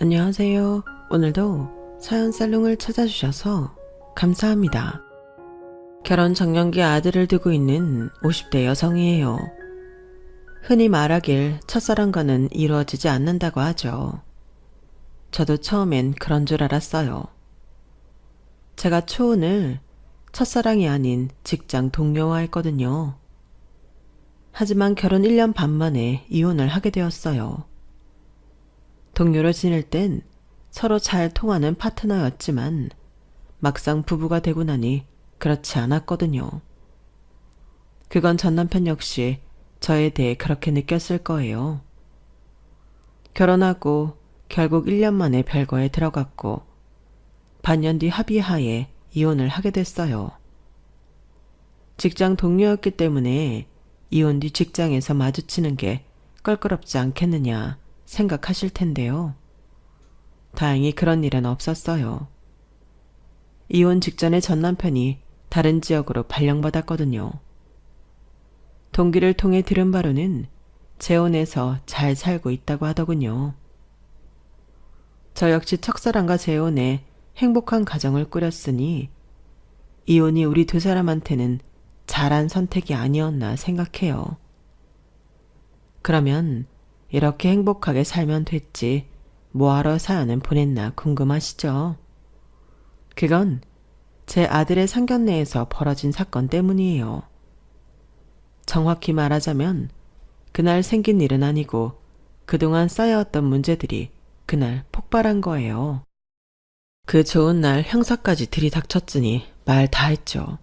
안녕하세요. 오늘도 사연 살롱을 찾아주셔서 감사합니다. 결혼 정년기 아들을 두고 있는 50대 여성이에요. 흔히 말하길 첫사랑과는 이루어지지 않는다고 하죠. 저도 처음엔 그런 줄 알았어요. 제가 초혼을 첫사랑이 아닌 직장 동료와 했거든요. 하지만 결혼 1년 반 만에 이혼을 하게 되었어요. 동료로 지낼 땐 서로 잘 통하는 파트너였지만 막상 부부가 되고 나니 그렇지 않았거든요. 그건 전 남편 역시 저에 대해 그렇게 느꼈을 거예요. 결혼하고 결국 1년 만에 별거에 들어갔고 반년 뒤 합의하에 이혼을 하게 됐어요. 직장 동료였기 때문에 이혼 뒤 직장에서 마주치는 게 껄끄럽지 않겠느냐 생각하실 텐데요. 다행히 그런 일은 없었어요. 이혼 직전에 전 남편이 다른 지역으로 발령받았거든요. 동기를 통해 들은 바로는 재혼해서 잘 살고 있다고 하더군요. 저 역시 첫사랑과 재혼해 행복한 가정을 꾸렸으니 이혼이 우리 두 사람한테는 잘한 선택이 아니었나 생각해요. 그러면 이렇게 행복하게 살면 됐지 뭐하러 사연을 보냈나 궁금하시죠? 그건 제 아들의 상견례에서 벌어진 사건 때문이에요. 정확히 말하자면 그날 생긴 일은 아니고 그동안 쌓여왔던 문제들이 그날 폭발한 거예요. 그 좋은 날 형사까지 들이닥쳤으니 말 다 했죠.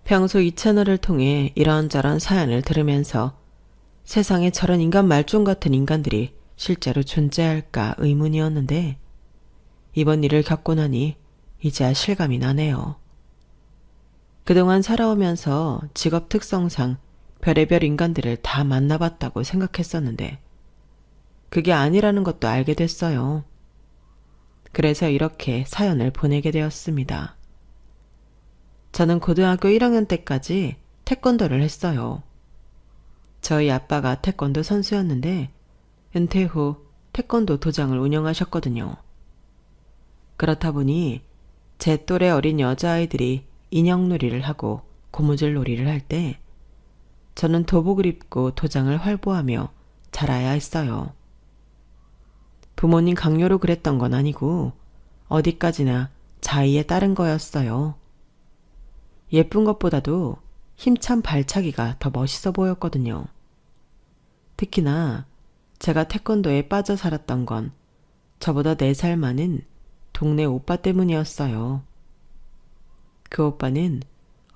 평소 이 채널을 통해 이런저런 사연을 들으면서 세상에 저런 인간 말종 같은 인간들이 실제로 존재할까 의문이었는데 이번 일을 겪고 나니 이제야 실감이 나네요. 그동안 살아오면서 직업 특성상 별의별 인간들을 다 만나봤다고 생각했었는데 그게 아니라는 것도 알게 됐어요. 그래서 이렇게 사연을 보내게 되었습니다. 저는 고등학교 1학년 때까지 태권도를 했어요. 저희 아빠가 태권도 선수였는데 은퇴 후 태권도 도장을 운영하셨거든요. 그렇다 보니 제 또래 어린 여자아이들이 인형놀이를 하고 고무줄 놀이를 할 때 저는 도복을 입고 도장을 활보하며 자라야 했어요. 부모님 강요로 그랬던 건 아니고 어디까지나 자의에 따른 거였어요. 예쁜 것보다도 힘찬 발차기가 더 멋있어 보였거든요. 특히나 제가 태권도에 빠져 살았던 건 저보다 4살 많은 동네 오빠 때문이었어요. 그 오빠는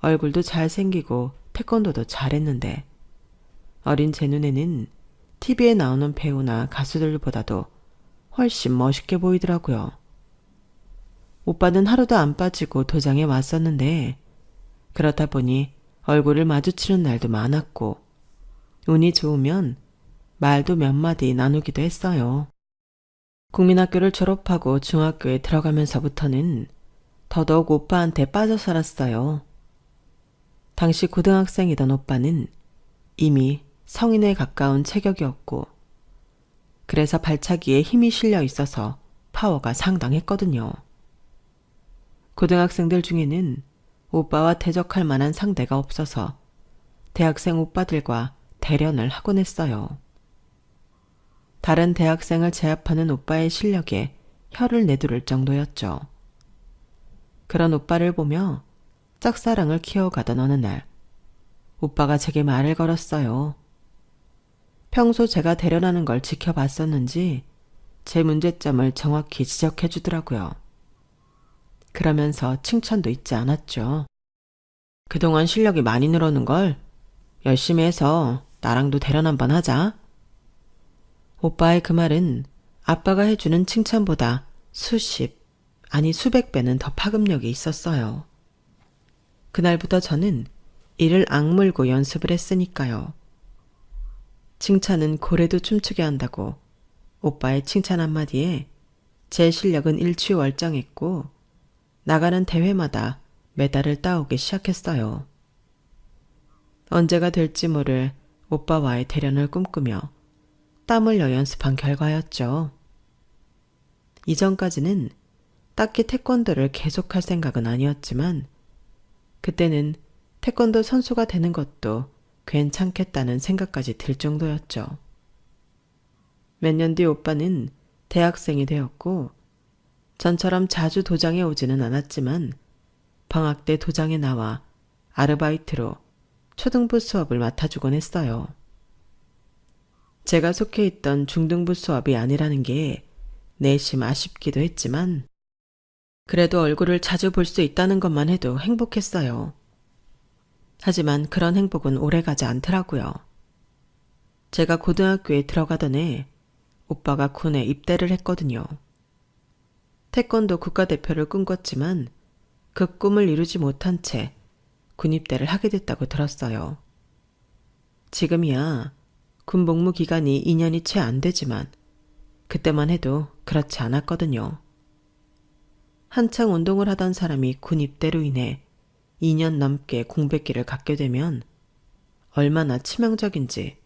얼굴도 잘생기고 태권도도 잘했는데 어린 제 눈에는 TV에 나오는 배우나 가수들보다도 훨씬 멋있게 보이더라고요. 오빠는 하루도 안 빠지고 도장에 왔었는데 그렇다 보니 얼굴을 마주치는 날도 많았고 운이 좋으면 말도 몇 마디 나누기도 했어요. 국민학교를 졸업하고 중학교에 들어가면서부터는 더더욱 오빠한테 빠져 살았어요. 당시 고등학생이던 오빠는 이미 성인에 가까운 체격이었고 그래서 발차기에 힘이 실려 있어서 파워가 상당했거든요. 고등학생들 중에는 오빠와 대적할 만한 상대가 없어서 대학생 오빠들과 대련을 하곤 했어요. 다른 대학생을 제압하는 오빠의 실력에 혀를 내두를 정도였죠. 그런 오빠를 보며 짝사랑을 키워가던 어느 날 오빠가 제게 말을 걸었어요. 평소 제가 대련하는 걸 지켜봤었는지 제 문제점을 정확히 지적해 주더라고요. 그러면서 칭찬도 잊지 않았죠. 그동안 실력이 많이 늘었는걸 열심히 해서 나랑도 대련 한번 하자. 오빠의 그 말은 아빠가 해주는 칭찬보다 수십, 아니 수백 배는 더 파급력이 있었어요. 그날부터 저는 이를 악물고 연습을 했으니까요. 칭찬은 고래도 춤추게 한다고 오빠의 칭찬 한마디에 제 실력은 일취월장했고 나가는 대회마다 메달을 따오기 시작했어요. 언제가 될지 모를 오빠와의 대련을 꿈꾸며 땀 흘려 연습한 결과였죠. 이전까지는 딱히 태권도를 계속할 생각은 아니었지만 그때는 태권도 선수가 되는 것도 괜찮겠다는 생각까지 들 정도였죠. 몇 년 뒤 오빠는 대학생이 되었고 전처럼 자주 도장에 오지는 않았지만 방학 때 도장에 나와 아르바이트로 초등부 수업을 맡아주곤 했어요. 제가 속해 있던 중등부 수업이 아니라는 게 내심 아쉽기도 했지만 그래도 얼굴을 자주 볼 수 있다는 것만 해도 행복했어요. 하지만 그런 행복은 오래가지 않더라고요. 제가 고등학교에 들어가던 해 오빠가 군에 입대를 했거든요. 태권도 국가대표를 꿈꿨지만 그 꿈을 이루지 못한 채 군입대를 하게 됐다고 들었어요. 지금이야 군 복무 기간이 2년이 채 안 되지만 그때만 해도 그렇지 않았거든요. 한창 운동을 하던 사람이 군 입대로 인해 2년 넘게 공백기를 갖게 되면 얼마나 치명적인지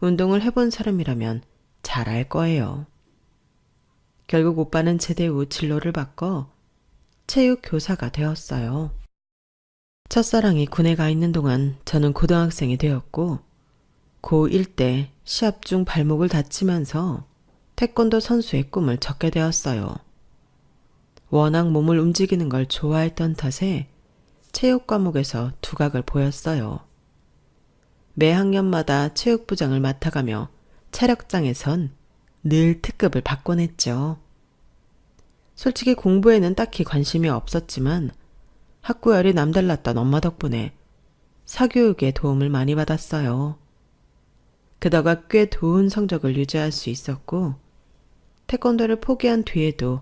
운동을 해본 사람이라면 잘 알 거예요. 결국 오빠는 제대 후 진로를 바꿔 체육 교사가 되었어요. 첫사랑이 군에 가 있는 동안 저는 고등학생이 되었고 고1 때 시합 중 발목을 다치면서 태권도 선수의 꿈을 접게 되었어요. 워낙 몸을 움직이는 걸 좋아했던 탓에 체육 과목에서 두각을 보였어요. 매 학년마다 체육부장을 맡아가며 체력장에선 늘 특급을 받곤 했죠. 솔직히 공부에는 딱히 관심이 없었지만 학구열이 남달랐던 엄마 덕분에 사교육에 도움을 많이 받았어요. 그다가 꽤 좋은 성적을 유지할 수 있었고 태권도를 포기한 뒤에도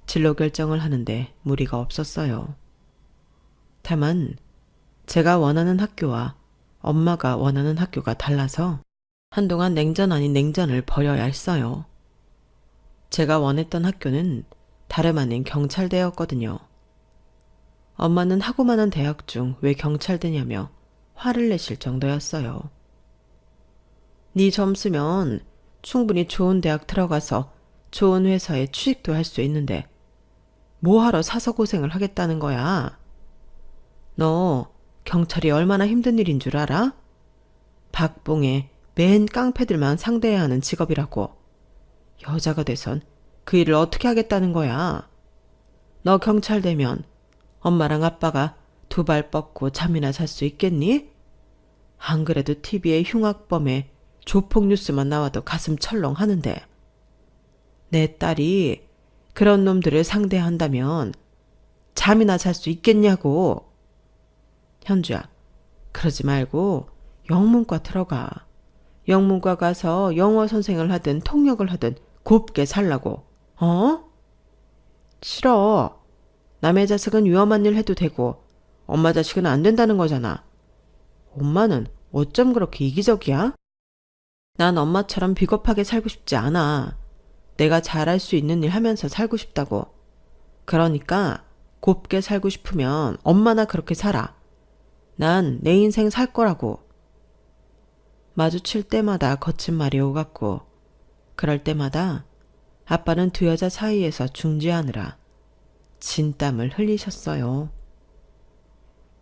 진로 결정을 하는데 무리가 없었어요. 다만 제가 원하는 학교와 엄마가 원하는 학교가 달라서 한동안 냉전 아닌 냉전을 벌여야 했어요. 제가 원했던 학교는 다름 아닌 경찰대였거든요. 엄마는 하고 많은 대학 중 왜 경찰대냐며 화를 내실 정도였어요. 네 점수면 충분히 좋은 대학 들어가서 좋은 회사에 취직도 할 수 있는데 뭐하러 사서 고생을 하겠다는 거야? 너 경찰이 얼마나 힘든 일인 줄 알아? 박봉에 맨 깡패들만 상대해야 하는 직업이라고. 여자가 돼선 그 일을 어떻게 하겠다는 거야? 너 경찰 되면 엄마랑 아빠가 두 발 뻗고 잠이나 잘 수 있겠니? 안 그래도 TV에 흉악범에 조폭 뉴스만 나와도 가슴 철렁 하는데 내 딸이 그런 놈들을 상대한다면 잠이나 잘 수 있겠냐고. 현주야, 그러지 말고 영문과 들어가. 영문과 가서 영어 선생을 하든 통역을 하든 곱게 살라고. 어? 싫어. 남의 자식은 위험한 일 해도 되고 엄마 자식은 안 된다는 거잖아. 엄마는 어쩜 그렇게 이기적이야? 난 엄마처럼 비겁하게 살고 싶지 않아. 내가 잘할 수 있는 일 하면서 살고 싶다고. 그러니까 곱게 살고 싶으면 엄마나 그렇게 살아. 난 내 인생 살 거라고. 마주칠 때마다 거친 말이 오갔고 그럴 때마다 아빠는 두 여자 사이에서 중지하느라 진땀을 흘리셨어요.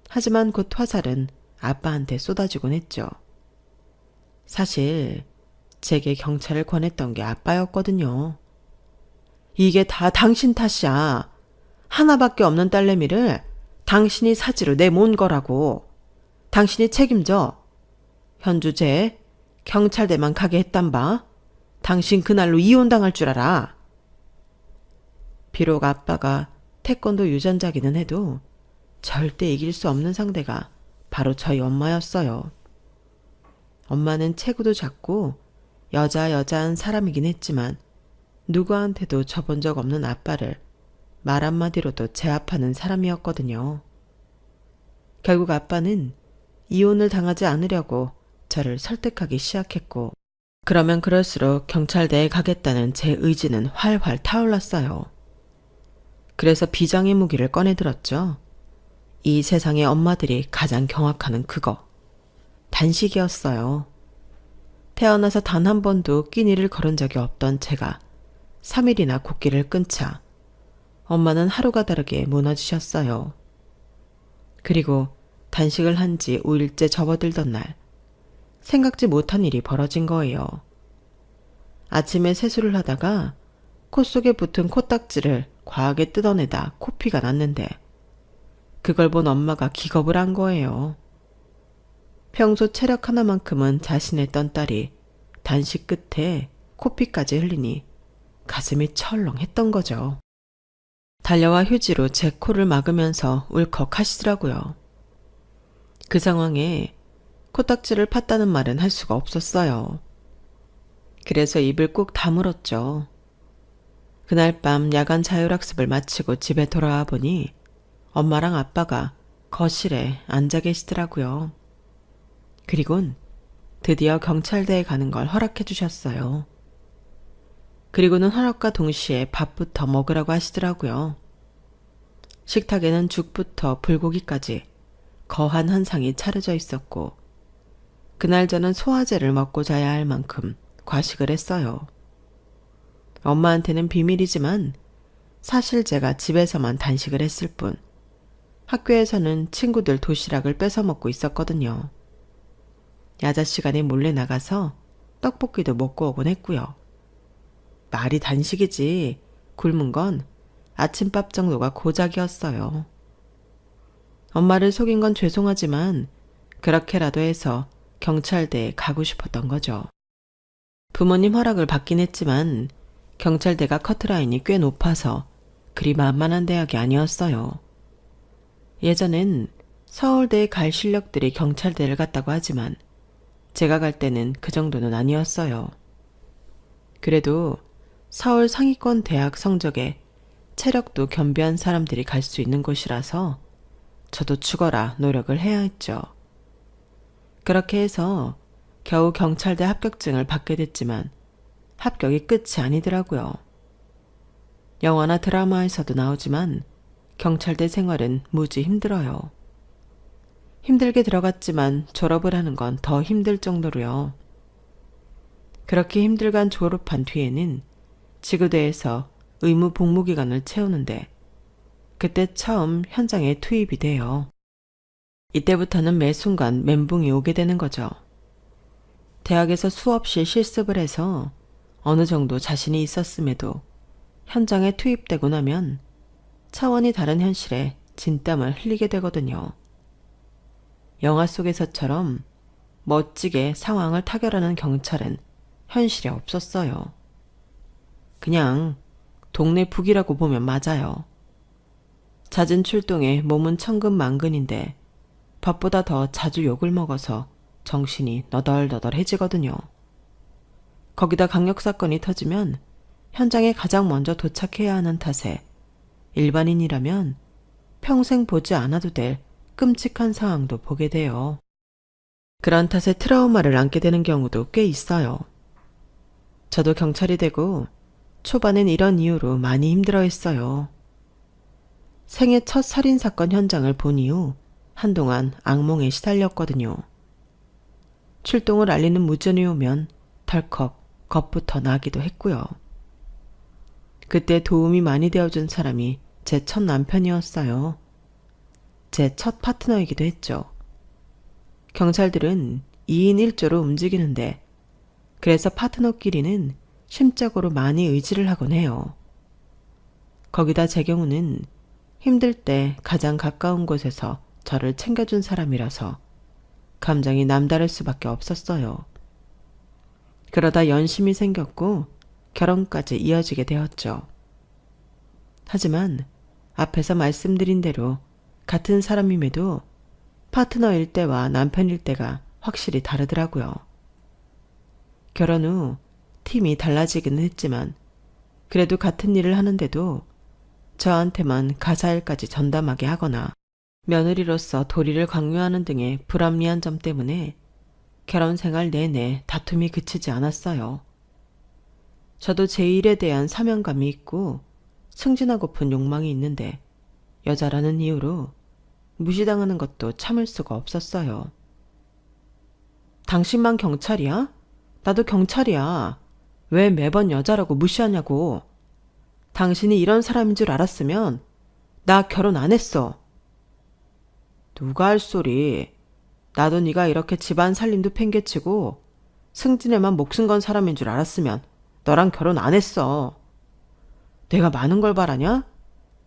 하지만 곧 화살은 아빠한테 쏟아지곤 했죠. 사실 제게 경찰을 권했던 게 아빠였거든요. 이게 다 당신 탓이야. 하나밖에 없는 딸내미를 당신이 사지로 내모은 거라고. 당신이 책임져. 현주 쟤 경찰대만 가게 했단 바. 당신 그날로 이혼당할 줄 알아. 비록 아빠가 태권도 유전자기는 해도 절대 이길 수 없는 상대가 바로 저희 엄마였어요. 엄마는 체구도 작고 여자한 사람이긴 했지만 누구한테도 져본 적 없는 아빠를 말 한마디로도 제압하는 사람이었거든요. 결국 아빠는 이혼을 당하지 않으려고 저를 설득하기 시작했고 그러면 그럴수록 경찰대에 가겠다는 제 의지는 활활 타올랐어요. 그래서 비장의 무기를 꺼내들었죠. 이 세상의 엄마들이 가장 경악하는 그거. 단식이었어요. 태어나서 단 한 번도 끼니를 거른 적이 없던 제가 3일이나 곡기를 끊자 엄마는 하루가 다르게 무너지셨어요. 그리고 단식을 한 지 5일째 접어들던 날 생각지 못한 일이 벌어진 거예요. 아침에 세수를 하다가 코 속에 붙은 코딱지를 과하게 뜯어내다 코피가 났는데 그걸 본 엄마가 기겁을 한 거예요. 평소 체력 하나만큼은 자신했던 딸이 단식 끝에 코피까지 흘리니 가슴이 철렁했던 거죠. 달려와 휴지로 제 코를 막으면서 울컥하시더라고요. 그 상황에 코딱지를 팠다는 말은 할 수가 없었어요. 그래서 입을 꾹 다물었죠. 그날 밤 야간 자율학습을 마치고 집에 돌아와 보니 엄마랑 아빠가 거실에 앉아 계시더라고요. 그리곤 드디어 경찰대에 가는 걸 허락해 주셨어요. 그리고는 허락과 동시에 밥부터 먹으라고 하시더라고요. 식탁에는 죽부터 불고기까지 거한 한 상이 차려져 있었고 그날 저는 소화제를 먹고 자야 할 만큼 과식을 했어요. 엄마한테는 비밀이지만 사실 제가 집에서만 단식을 했을 뿐 학교에서는 친구들 도시락을 뺏어 먹고 있었거든요. 야자 시간에 몰래 나가서 떡볶이도 먹고 오곤 했고요. 말이 단식이지 굶은 건 아침밥 정도가 고작이었어요. 엄마를 속인 건 죄송하지만 그렇게라도 해서 경찰대에 가고 싶었던 거죠. 부모님 허락을 받긴 했지만 경찰대가 커트라인이 꽤 높아서 그리 만만한 대학이 아니었어요. 예전엔 서울대에 갈 실력들이 경찰대를 갔다고 하지만 제가 갈 때는 그 정도는 아니었어요. 그래도 서울 상위권 대학 성적에 체력도 겸비한 사람들이 갈 수 있는 곳이라서 저도 죽어라 노력을 해야 했죠. 그렇게 해서 겨우 경찰대 합격증을 받게 됐지만 합격이 끝이 아니더라고요. 영화나 드라마에서도 나오지만 경찰대 생활은 무지 힘들어요. 힘들게 들어갔지만 졸업을 하는 건 더 힘들 정도로요. 그렇게 힘들간 졸업한 뒤에는 지구대에서 의무 복무 기간을 채우는데 그때 처음 현장에 투입이 돼요. 이때부터는 매 순간 멘붕이 오게 되는 거죠. 대학에서 수없이 실습을 해서 어느 정도 자신이 있었음에도 현장에 투입되고 나면 차원이 다른 현실에 진땀을 흘리게 되거든요. 영화 속에서처럼 멋지게 상황을 타결하는 경찰은 현실에 없었어요. 그냥 동네 북이라고 보면 맞아요. 잦은 출동에 몸은 천근만근인데 밥보다 더 자주 욕을 먹어서 정신이 너덜너덜해지거든요. 거기다 강력사건이 터지면 현장에 가장 먼저 도착해야 하는 탓에 일반인이라면 평생 보지 않아도 될 끔찍한 상황도 보게 돼요. 그런 탓에 트라우마를 안게 되는 경우도 꽤 있어요. 저도 경찰이 되고 초반엔 이런 이유로 많이 힘들어했어요. 생애 첫 살인사건 현장을 본 이후 한동안 악몽에 시달렸거든요. 출동을 알리는 무전이 오면 덜컥 겁부터 나기도 했고요. 그때 도움이 많이 되어준 사람이 제 첫 남편이었어요. 제 첫 파트너이기도 했죠. 경찰들은 2인 1조로 움직이는데 그래서 파트너끼리는 심적으로 많이 의지를 하곤 해요. 거기다 제 경우는 힘들 때 가장 가까운 곳에서 저를 챙겨준 사람이라서 감정이 남다를 수밖에 없었어요. 그러다 연심이 생겼고 결혼까지 이어지게 되었죠. 하지만 앞에서 말씀드린 대로 같은 사람임에도 파트너일 때와 남편일 때가 확실히 다르더라고요. 결혼 후 팀이 달라지기는 했지만 그래도 같은 일을 하는데도 저한테만 가사일까지 전담하게 하거나 며느리로서 도리를 강요하는 등의 불합리한 점 때문에 결혼 생활 내내 다툼이 그치지 않았어요. 저도 제 일에 대한 사명감이 있고 승진하고픈 욕망이 있는데 여자라는 이유로 무시당하는 것도 참을 수가 없었어요. 당신만 경찰이야? 나도 경찰이야. 왜 매번 여자라고 무시하냐고. 당신이 이런 사람인 줄 알았으면 나 결혼 안 했어. 누가 할 소리. 나도 네가 이렇게 집안 살림도 팽개치고 승진에만 목숨 건 사람인 줄 알았으면 너랑 결혼 안 했어. 내가 많은 걸 바라냐?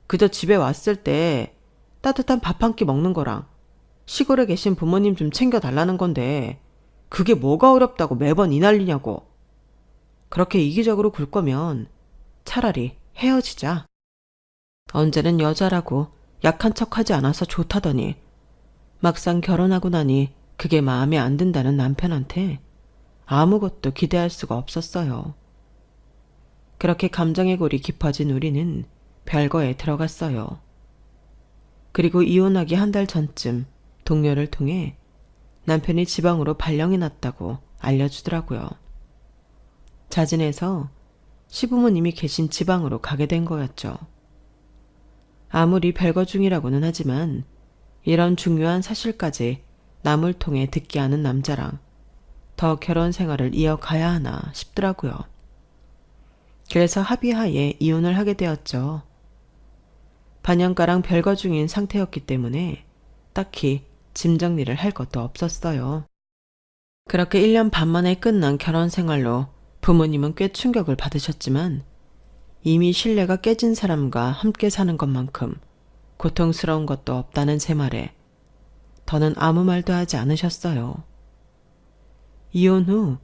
그저 집에 왔을 때 따뜻한 밥 한 끼 먹는 거랑 시골에 계신 부모님 좀 챙겨달라는 건데 그게 뭐가 어렵다고 매번 이 난리냐고. 그렇게 이기적으로 굴 거면 차라리 헤어지자. 언제는 여자라고 약한 척하지 않아서 좋다더니 막상 결혼하고 나니 그게 마음에 안 든다는 남편한테 아무것도 기대할 수가 없었어요. 그렇게 감정의 골이 깊어진 우리는 별거에 들어갔어요. 그리고 이혼하기 한 달 전쯤 동료를 통해 남편이 지방으로 발령이 났다고 알려주더라고요. 자진해서 시부모님이 계신 지방으로 가게 된 거였죠. 아무리 별거 중이라고는 하지만 이런 중요한 사실까지 남을 통해 듣게 하는 남자랑 더 결혼 생활을 이어가야 하나 싶더라고요. 그래서 합의하에 이혼을 하게 되었죠. 반년가량 별거 중인 상태였기 때문에 딱히 짐 정리를 할 것도 없었어요. 그렇게 1년 반 만에 끝난 결혼 생활로 부모님은 꽤 충격을 받으셨지만 이미 신뢰가 깨진 사람과 함께 사는 것만큼 고통스러운 것도 없다는 제 말에 더는 아무 말도 하지 않으셨어요. 이혼 후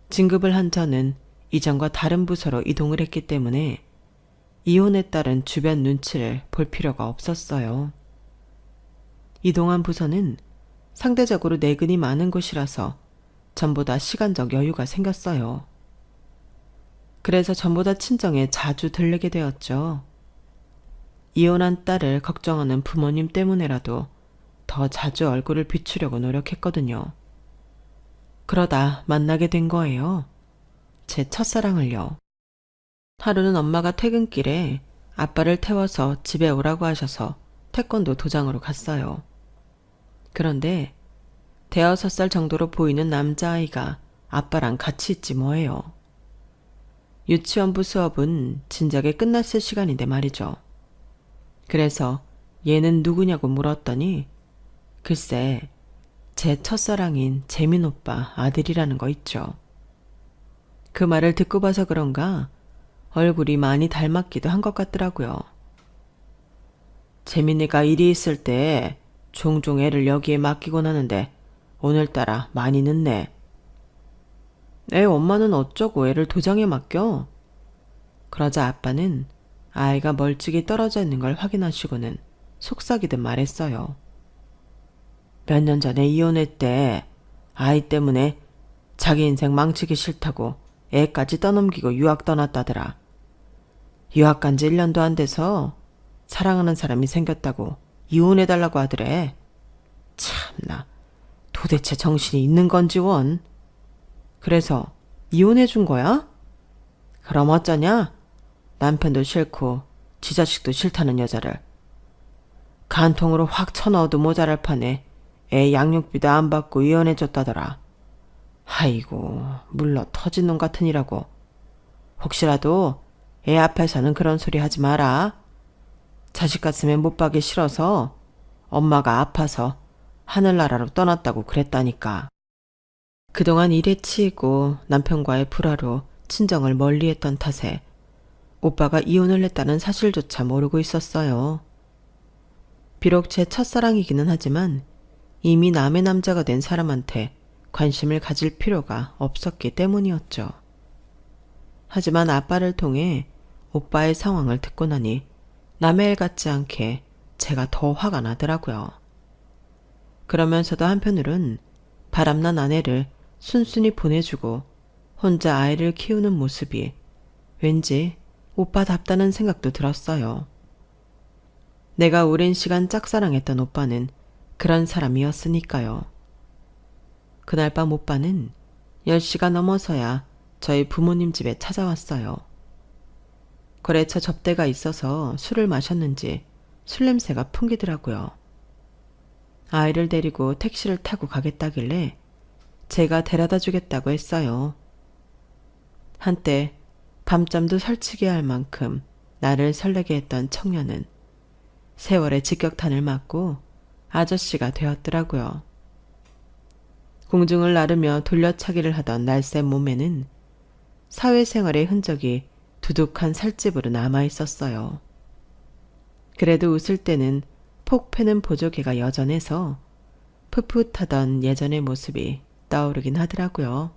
진급을 한 저는 이전과 다른 부서로 이동을 했기 때문에 이혼에 따른 주변 눈치를 볼 필요가 없었어요. 이동한 부서는 상대적으로 내근이 많은 곳이라서 전보다 시간적 여유가 생겼어요. 그래서 전보다 친정에 자주 들르게 되었죠. 이혼한 딸을 걱정하는 부모님 때문에라도 더 자주 얼굴을 비추려고 노력했거든요. 그러다 만나게 된 거예요. 제 첫사랑을요. 하루는 엄마가 퇴근길에 아빠를 태워서 집에 오라고 하셔서 태권도 도장으로 갔어요. 그런데 5살 정도로 보이는 남자아이가 아빠랑 같이 있지 뭐예요. 유치원부 수업은 진작에 끝났을 시간인데 말이죠. 그래서 얘는 누구냐고 물었더니 글쎄 제 첫사랑인 재민 오빠 아들이라는 거 있죠. 그 말을 듣고 봐서 그런가 얼굴이 많이 닮았기도 한 것 같더라고요. 재민이가 일이 있을 때 종종 애를 여기에 맡기곤 하는데 오늘따라 많이 늦네. 애 엄마는 어쩌고 애를 도장에 맡겨? 그러자 아빠는 아이가 멀찍이 떨어져 있는 걸 확인하시고는 속삭이듯 말했어요. 몇 년 전에 이혼했대. 아이 때문에 자기 인생 망치기 싫다고 애까지 떠넘기고 유학 떠났다더라. 유학 간 지 1년도 안 돼서 사랑하는 사람이 생겼다고 이혼해달라고 하더래. 참나, 도대체 정신이 있는 건지 원. 그래서 이혼해준 거야? 그럼 어쩌냐? 남편도 싫고 지 자식도 싫다는 여자를. 간통으로 확 쳐넣어도 모자랄 판에 애 양육비도 안 받고 이혼해줬다더라. 아이고, 물러 터진 놈 같으니라고. 혹시라도 애 앞에서는 그런 소리 하지 마라. 자식 가슴에 못 박기 싫어서 엄마가 아파서 하늘나라로 떠났다고 그랬다니까. 그동안 일에 치이고 남편과의 불화로 친정을 멀리했던 탓에 오빠가 이혼을 했다는 사실조차 모르고 있었어요. 비록 제 첫사랑이기는 하지만 이미 남의 남자가 된 사람한테 관심을 가질 필요가 없었기 때문이었죠. 하지만 아빠를 통해 오빠의 상황을 듣고 나니 남의 일 같지 않게 제가 더 화가 나더라고요. 그러면서도 한편으론 바람난 아내를 순순히 보내주고 혼자 아이를 키우는 모습이 왠지 오빠답다는 생각도 들었어요. 내가 오랜 시간 짝사랑했던 오빠는 그런 사람이었으니까요. 그날 밤 오빠는 10시가 넘어서야 저희 부모님 집에 찾아왔어요. 거래처 접대가 있어서 술을 마셨는지 술 냄새가 풍기더라고요. 아이를 데리고 택시를 타고 가겠다길래 제가 데려다 주겠다고 했어요. 한때 밤잠도 설치게 할 만큼 나를 설레게 했던 청년은 세월의 직격탄을 맞고 아저씨가 되었더라고요. 공중을 나르며 돌려차기를 하던 날쌘 몸에는 사회생활의 흔적이 두둑한 살집으로 남아 있었어요. 그래도 웃을 때는 폭 패는 보조개가 여전해서 풋풋하던 예전의 모습이 떠오르긴 하더라고요.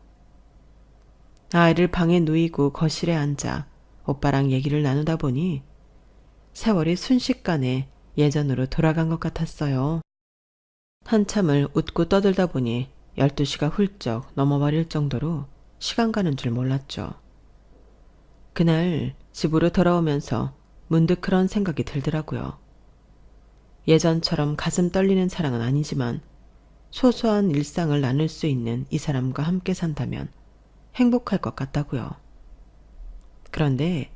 아이를 방에 누이고 거실에 앉아 오빠랑 얘기를 나누다 보니 세월이 순식간에 예전으로 돌아간 것 같았어요. 한참을 웃고 떠들다 보니 12시가 훌쩍 넘어버릴 정도로 시간 가는 줄 몰랐죠. 그날 집으로 돌아오면서 문득 그런 생각이 들더라고요. 예전처럼 가슴 떨리는 사랑은 아니지만 소소한 일상을 나눌 수 있는 이 사람과 함께 산다면 행복할 것 같다고요. 그런데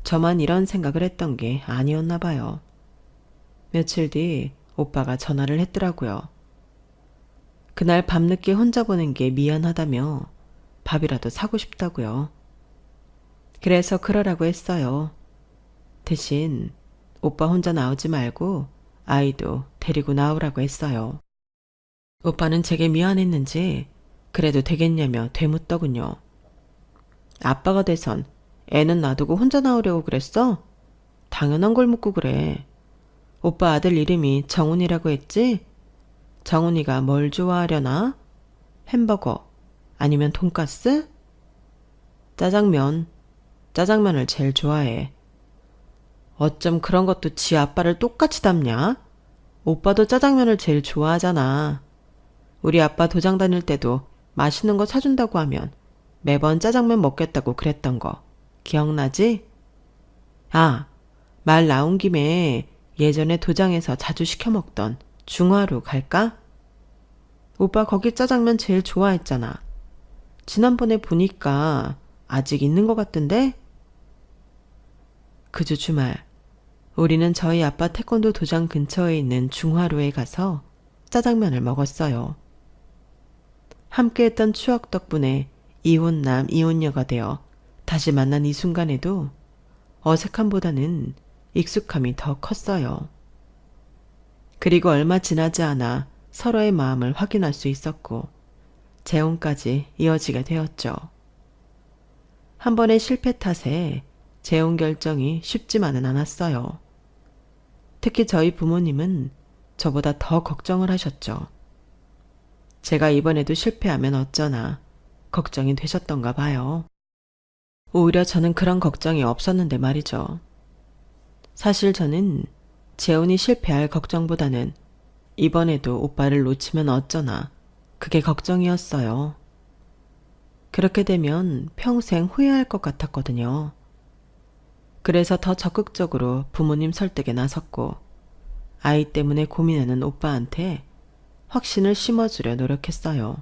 저만 이런 생각을 했던 게 아니었나 봐요. 며칠 뒤 오빠가 전화를 했더라고요. 그날 밤늦게 혼자 보낸 게 미안하다며 밥이라도 사고 싶다고요. 그래서 그러라고 했어요. 대신 오빠 혼자 나오지 말고 아이도 데리고 나오라고 했어요. 오빠는 제게 미안했는지 그래도 되겠냐며 되묻더군요. 아빠가 돼선 애는 놔두고 혼자 나오려고 그랬어? 당연한 걸 묻고 그래. 오빠 아들 이름이 정훈이라고 했지? 정훈이가 뭘 좋아하려나? 햄버거 아니면 돈가스? 짜장면. 짜장면을 제일 좋아해. 어쩜 그런 것도 지 아빠를 똑같이 닮냐? 오빠도 짜장면을 제일 좋아하잖아. 우리 아빠 도장 다닐 때도 맛있는 거 사준다고 하면 매번 짜장면 먹겠다고 그랬던 거 기억나지? 아, 말 나온 김에 예전에 도장에서 자주 시켜 먹던 중화로 갈까? 오빠 거기 짜장면 제일 좋아했잖아. 지난번에 보니까 아직 있는 것 같던데? 그 주 주말 우리는 저희 아빠 태권도 도장 근처에 있는 중화로에 가서 짜장면을 먹었어요. 함께했던 추억 덕분에 이혼남 이혼녀가 되어 다시 만난 이 순간에도 어색함보다는 익숙함이 더 컸어요. 그리고 얼마 지나지 않아 서로의 마음을 확인할 수 있었고 재혼까지 이어지게 되었죠. 한 번의 실패 탓에 재혼 결정이 쉽지만은 않았어요. 특히 저희 부모님은 저보다 더 걱정을 하셨죠. 제가 이번에도 실패하면 어쩌나 걱정이 되셨던가 봐요. 오히려 저는 그런 걱정이 없었는데 말이죠. 사실 저는 재혼이 실패할 걱정보다는 이번에도 오빠를 놓치면 어쩌나 그게 걱정이었어요. 그렇게 되면 평생 후회할 것 같았거든요. 그래서 더 적극적으로 부모님 설득에 나섰고 아이 때문에 고민하는 오빠한테 확신을 심어주려 노력했어요.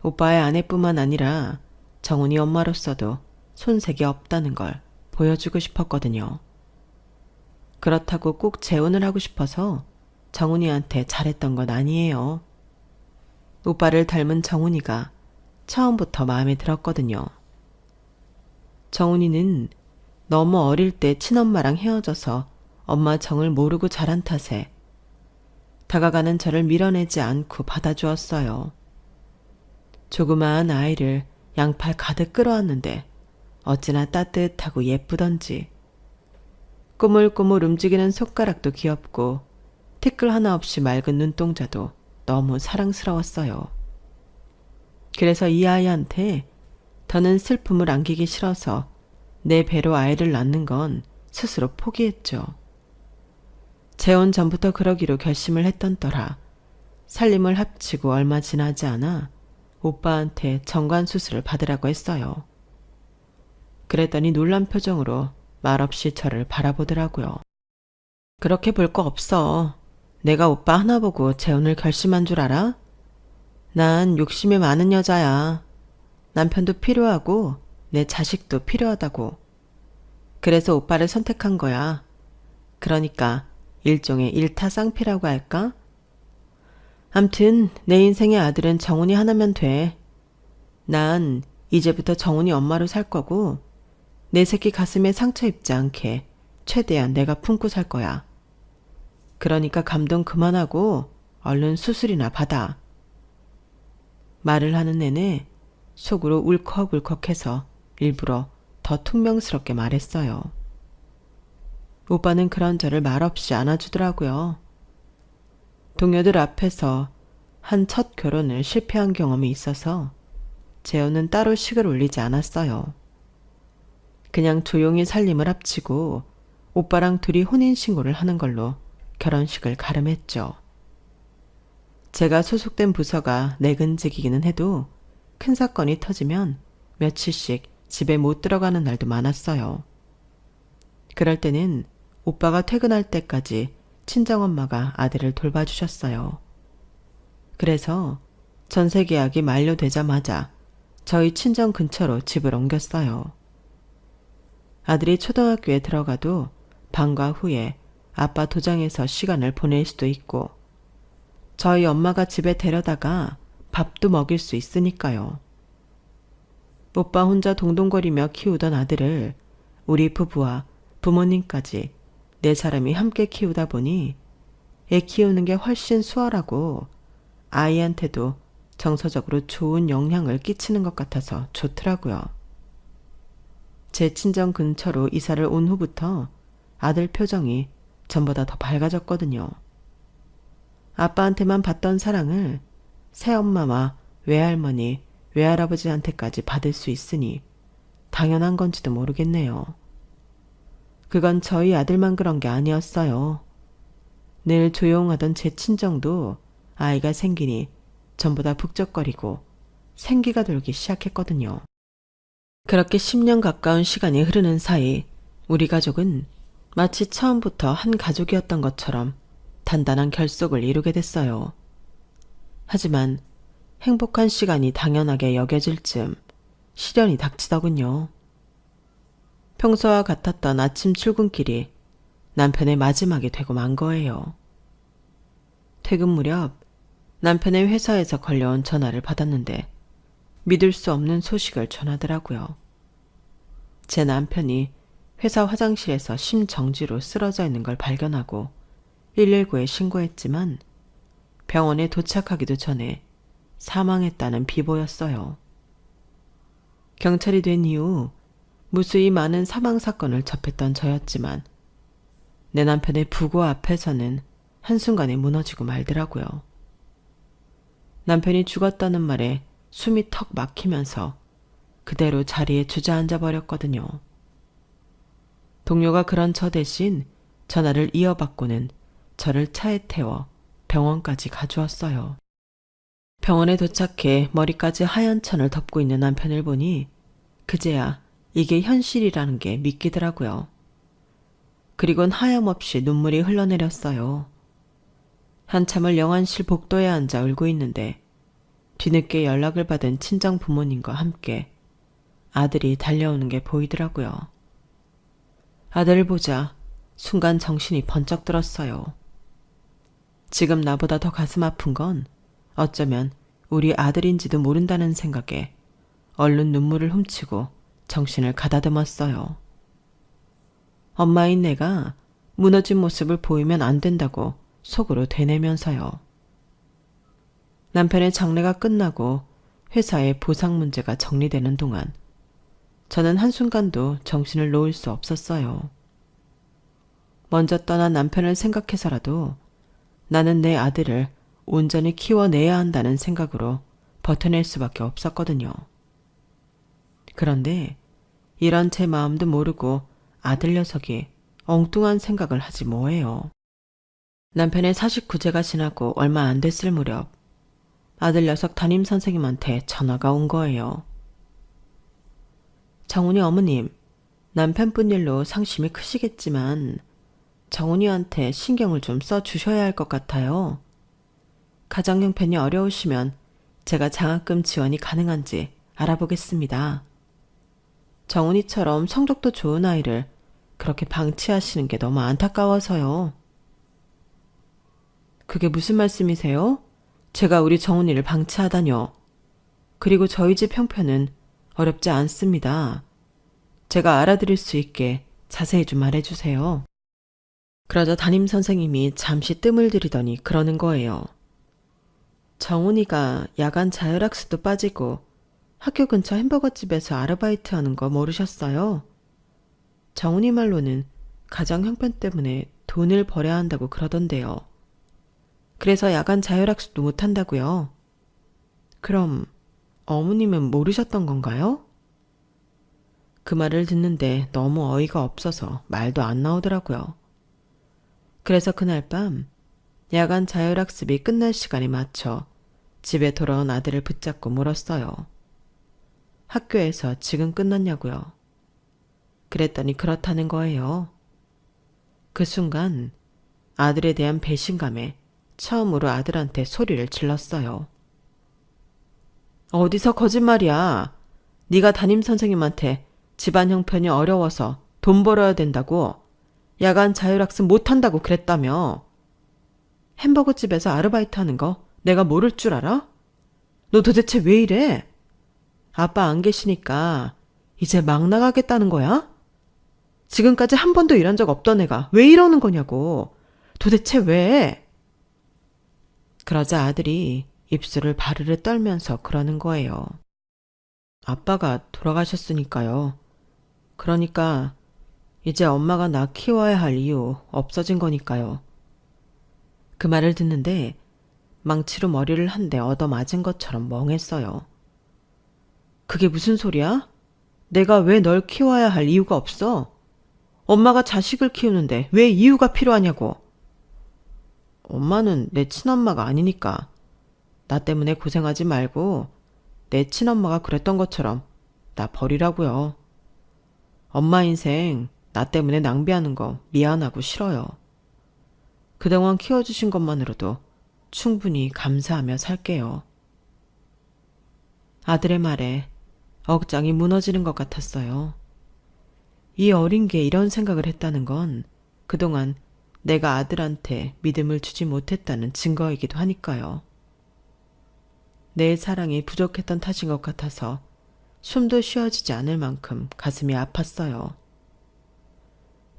오빠의 아내뿐만 아니라 정훈이 엄마로서도 손색이 없다는 걸 보여주고 싶었거든요. 그렇다고 꼭 재혼을 하고 싶어서 정훈이한테 잘했던 건 아니에요. 오빠를 닮은 정훈이가 처음부터 마음에 들었거든요. 정훈이는 너무 어릴 때 친엄마랑 헤어져서 엄마 정을 모르고 자란 탓에 다가가는 저를 밀어내지 않고 받아주었어요. 조그마한 아이를 양팔 가득 끌어안는데 어찌나 따뜻하고 예쁘던지. 꼬물꼬물 움직이는 손가락도 귀엽고 티끌 하나 없이 맑은 눈동자도 너무 사랑스러웠어요. 그래서 이 아이한테 더는 슬픔을 안기기 싫어서 내 배로 아이를 낳는 건 스스로 포기했죠. 재혼 전부터 그러기로 결심을 했던 터라 살림을 합치고 얼마 지나지 않아 오빠한테 정관 수술을 받으라고 했어요. 그랬더니 놀란 표정으로 말없이 저를 바라보더라고요. 그렇게 볼 거 없어. 내가 오빠 하나 보고 재혼을 결심한 줄 알아? 난 욕심이 많은 여자야. 남편도 필요하고 내 자식도 필요하다고. 그래서 오빠를 선택한 거야. 그러니까 일종의 일타쌍피라고 할까? 암튼 내 인생의 아들은 정훈이 하나면 돼. 난 이제부터 정훈이 엄마로 살 거고 내 새끼 가슴에 상처 입지 않게 최대한 내가 품고 살 거야. 그러니까 감동 그만하고 얼른 수술이나 받아. 말을 하는 내내 속으로 울컥울컥해서 일부러 더 퉁명스럽게 말했어요. 오빠는 그런 저를 말없이 안아주더라고요. 동료들 앞에서 한 첫 결혼을 실패한 경험이 있어서 재혼은 따로 식을 올리지 않았어요. 그냥 조용히 살림을 합치고 오빠랑 둘이 혼인신고를 하는 걸로 결혼식을 가름했죠. 제가 소속된 부서가 내근직이기는 해도 큰 사건이 터지면 며칠씩 집에 못 들어가는 날도 많았어요. 그럴 때는 오빠가 퇴근할 때까지 친정엄마가 아들을 돌봐주셨어요. 그래서 전세 계약이 만료되자마자 저희 친정 근처로 집을 옮겼어요. 아들이 초등학교에 들어가도 방과 후에 아빠 도장에서 시간을 보낼 수도 있고 저희 엄마가 집에 데려다가 밥도 먹일 수 있으니까요. 오빠 혼자 동동거리며 키우던 아들을 우리 부부와 부모님까지 네 사람이 함께 키우다 보니 애 키우는 게 훨씬 수월하고 아이한테도 정서적으로 좋은 영향을 끼치는 것 같아서 좋더라고요. 제 친정 근처로 이사를 온 후부터 아들 표정이 전보다 더 밝아졌거든요. 아빠한테만 받던 사랑을 새엄마와 외할머니, 외할아버지한테까지 받을 수 있으니 당연한 건지도 모르겠네요. 그건 저희 아들만 그런 게 아니었어요. 늘 조용하던 제 친정도 아이가 생기니 전보다 북적거리고 생기가 돌기 시작했거든요. 그렇게 10년 가까운 시간이 흐르는 사이 우리 가족은 마치 처음부터 한 가족이었던 것처럼 단단한 결속을 이루게 됐어요. 하지만 행복한 시간이 당연하게 여겨질 즈음 시련이 닥치더군요. 평소와 같았던 아침 출근길이 남편의 마지막이 되고 만 거예요. 퇴근 무렵 남편의 회사에서 걸려온 전화를 받았는데 믿을 수 없는 소식을 전하더라고요. 제 남편이 회사 화장실에서 심정지로 쓰러져 있는 걸 발견하고 119에 신고했지만 병원에 도착하기도 전에 사망했다는 비보였어요. 경찰이 된 이후 무수히 많은 사망 사건을 접했던 저였지만 내 남편의 부고 앞에서는 한순간에 무너지고 말더라고요. 남편이 죽었다는 말에 숨이 턱 막히면서 그대로 자리에 주저앉아 버렸거든요. 동료가 그런 저 대신 전화를 이어받고는 저를 차에 태워 병원까지 가주었어요. 병원에 도착해 머리까지 하얀 천을 덮고 있는 남편을 보니 그제야 이게 현실이라는 게 믿기더라고요. 그리곤 하염없이 눈물이 흘러내렸어요. 한참을 영안실 복도에 앉아 울고 있는데 뒤늦게 연락을 받은 친정 부모님과 함께 아들이 달려오는 게 보이더라고요. 아들을 보자 순간 정신이 번쩍 들었어요. 지금 나보다 더 가슴 아픈 건 어쩌면 우리 아들인지도 모른다는 생각에 얼른 눈물을 훔치고 정신을 가다듬었어요. 엄마인 내가 무너진 모습을 보이면 안 된다고 속으로 되뇌면서요. 남편의 장례가 끝나고 회사의 보상 문제가 정리되는 동안 저는 한순간도 정신을 놓을 수 없었어요. 먼저 떠난 남편을 생각해서라도 나는 내 아들을 온전히 키워내야 한다는 생각으로 버텨낼 수밖에 없었거든요. 그런데 이런 제 마음도 모르고 아들 녀석이 엉뚱한 생각을 하지 뭐예요. 남편의 49제가 지나고 얼마 안 됐을 무렵 아들 녀석 담임선생님한테 전화가 온 거예요. 정훈이 어머님, 남편분 일로 상심이 크시겠지만 정훈이한테 신경을 좀 써주셔야 할 것 같아요. 가정 형편이 어려우시면 제가 장학금 지원이 가능한지 알아보겠습니다. 정훈이처럼 성적도 좋은 아이를 그렇게 방치하시는 게 너무 안타까워서요. 그게 무슨 말씀이세요? 제가 우리 정훈이를 방치하다뇨. 그리고 저희 집 형편은 어렵지 않습니다. 제가 알아들을 수 있게 자세히 좀 말해주세요. 그러자 담임 선생님이 잠시 뜸을 들이더니 그러는 거예요. 정훈이가 야간 자율학습도 빠지고 학교 근처 햄버거집에서 아르바이트 하는 거 모르셨어요? 정훈이 말로는 가정 형편 때문에 돈을 벌어야 한다고 그러던데요. 그래서 야간 자율학습도 못한다고요? 그럼 어머님은 모르셨던 건가요? 그 말을 듣는데 너무 어이가 없어서 말도 안 나오더라고요. 그래서 그날 밤 야간 자율학습이 끝날 시간에 맞춰 집에 돌아온 아들을 붙잡고 물었어요. 학교에서 지금 끝났냐고요. 그랬더니 그렇다는 거예요. 그 순간 아들에 대한 배신감에 처음으로 아들한테 소리를 질렀어요. 어디서 거짓말이야. 네가 담임 선생님한테 집안 형편이 어려워서 돈 벌어야 된다고 야간 자율학습 못한다고 그랬다며. 햄버거집에서 아르바이트 하는 거 내가 모를 줄 알아? 너 도대체 왜 이래? 아빠 안 계시니까 이제 막 나가겠다는 거야? 지금까지 한 번도 일한 적 없던 애가 왜 이러는 거냐고. 도대체 왜? 그러자 아들이 입술을 바르르 떨면서 그러는 거예요. 아빠가 돌아가셨으니까요. 그러니까 이제 엄마가 나 키워야 할 이유 없어진 거니까요. 그 말을 듣는데 망치로 머리를 한 대 얻어맞은 것처럼 멍했어요. 그게 무슨 소리야? 내가 왜 널 키워야 할 이유가 없어? 엄마가 자식을 키우는데 왜 이유가 필요하냐고. 엄마는 내 친엄마가 아니니까 나 때문에 고생하지 말고 내 친엄마가 그랬던 것처럼 나 버리라고요. 엄마 인생 나 때문에 낭비하는 거 미안하고 싫어요. 그동안 키워주신 것만으로도 충분히 감사하며 살게요. 아들의 말에 억장이 무너지는 것 같았어요. 이 어린 게 이런 생각을 했다는 건 그동안 내가 아들한테 믿음을 주지 못했다는 증거이기도 하니까요. 내 사랑이 부족했던 탓인 것 같아서 숨도 쉬어지지 않을 만큼 가슴이 아팠어요.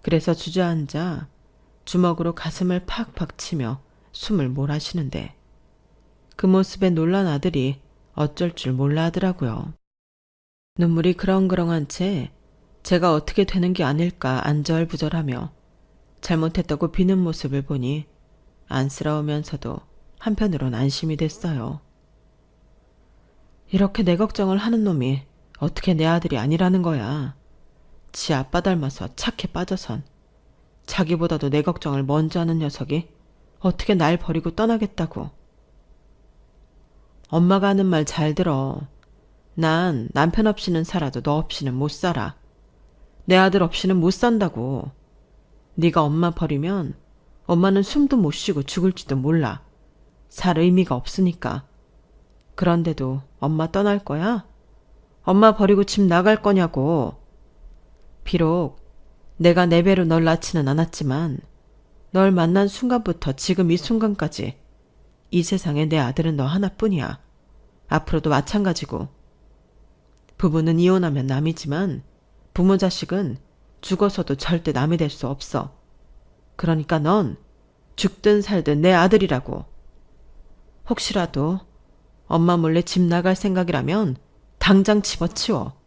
그래서 주저앉아 주먹으로 가슴을 팍팍 치며 숨을 몰아쉬는데 그 모습에 놀란 아들이 어쩔 줄 몰라 하더라고요. 눈물이 그렁그렁한 채 제가 어떻게 되는 게 아닐까 안절부절하며 잘못했다고 비는 모습을 보니 안쓰러우면서도 한편으론 안심이 됐어요. 이렇게 내 걱정을 하는 놈이 어떻게 내 아들이 아니라는 거야. 지 아빠 닮아서 착해 빠져선 자기보다도 내 걱정을 먼저 하는 녀석이 어떻게 날 버리고 떠나겠다고. 엄마가 하는 말 잘 들어. 난 남편 없이는 살아도 너 없이는 못 살아. 내 아들 없이는 못 산다고. 네가 엄마 버리면 엄마는 숨도 못 쉬고 죽을지도 몰라. 살 의미가 없으니까. 그런데도 엄마 떠날 거야? 엄마 버리고 집 나갈 거냐고. 비록 내가 내 배로 널 낳지는 않았지만 널 만난 순간부터 지금 이 순간까지 이 세상에 내 아들은 너 하나뿐이야. 앞으로도 마찬가지고. 부부는 이혼하면 남이지만 부모 자식은 죽어서도 절대 남이 될 수 없어. 그러니까 넌 죽든 살든 내 아들이라고. 혹시라도 엄마 몰래 집 나갈 생각이라면 당장 집어치워.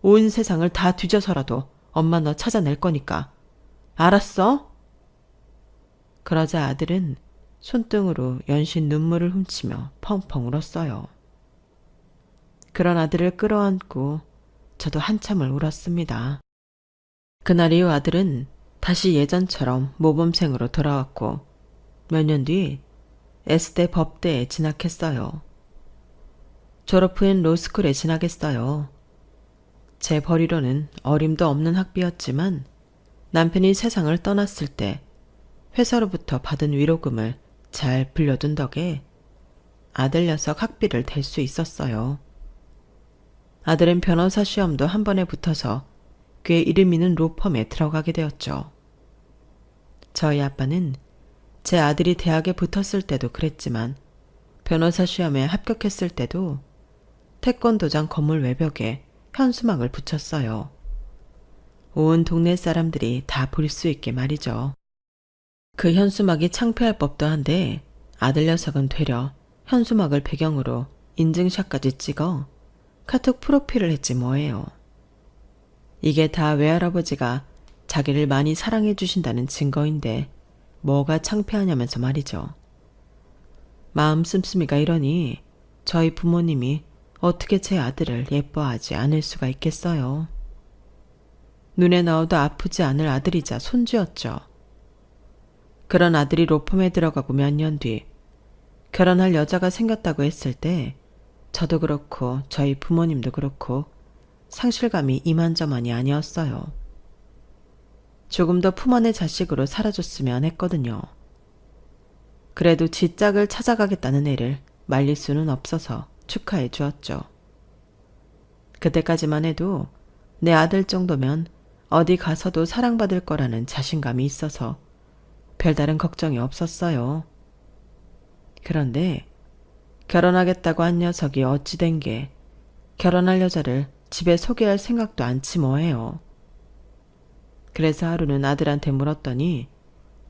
온 세상을 다 뒤져서라도 엄마 너 찾아낼 거니까. 알았어? 그러자 아들은 손등으로 연신 눈물을 훔치며 펑펑 울었어요. 그런 아들을 끌어안고 저도 한참을 울었습니다. 그날 이후 아들은 다시 예전처럼 모범생으로 돌아왔고 몇 년 뒤 S대 법대에 진학했어요. 졸업 후엔 로스쿨에 진학했어요. 제 벌이로는 어림도 없는 학비였지만 남편이 세상을 떠났을 때 회사로부터 받은 위로금을 잘 빌려둔 덕에 아들 녀석 학비를 댈 수 있었어요. 아들은 변호사 시험도 한 번에 붙어서 꽤 이름 있는 로펌에 들어가게 되었죠. 저희 아빠는 제 아들이 대학에 붙었을 때도 그랬지만 변호사 시험에 합격했을 때도 태권도장 건물 외벽에 현수막을 붙였어요. 온 동네 사람들이 다 볼 수 있게 말이죠. 그 현수막이 창피할 법도 한데 아들 녀석은 되려 현수막을 배경으로 인증샷까지 찍어 카톡 프로필을 했지 뭐예요. 이게 다 외할아버지가 자기를 많이 사랑해 주신다는 증거인데 뭐가 창피하냐면서 말이죠. 마음 씀씀이가 이러니 저희 부모님이 어떻게 제 아들을 예뻐하지 않을 수가 있겠어요. 눈에 넣어도 아프지 않을 아들이자 손주였죠. 그런 아들이 로펌에 들어가고 몇 년 뒤 결혼할 여자가 생겼다고 했을 때 저도 그렇고 저희 부모님도 그렇고 상실감이 이만저만이 아니었어요. 조금 더 품 안의 자식으로 살아줬으면 했거든요. 그래도 지 짝을 찾아가겠다는 애를 말릴 수는 없어서 축하해 주었죠. 그때까지만 해도 내 아들 정도면 어디 가서도 사랑받을 거라는 자신감이 있어서 별다른 걱정이 없었어요. 그런데 결혼하겠다고 한 녀석이 어찌 된 게 결혼할 여자를 집에 소개할 생각도 않지 뭐해요. 그래서 하루는 아들한테 물었더니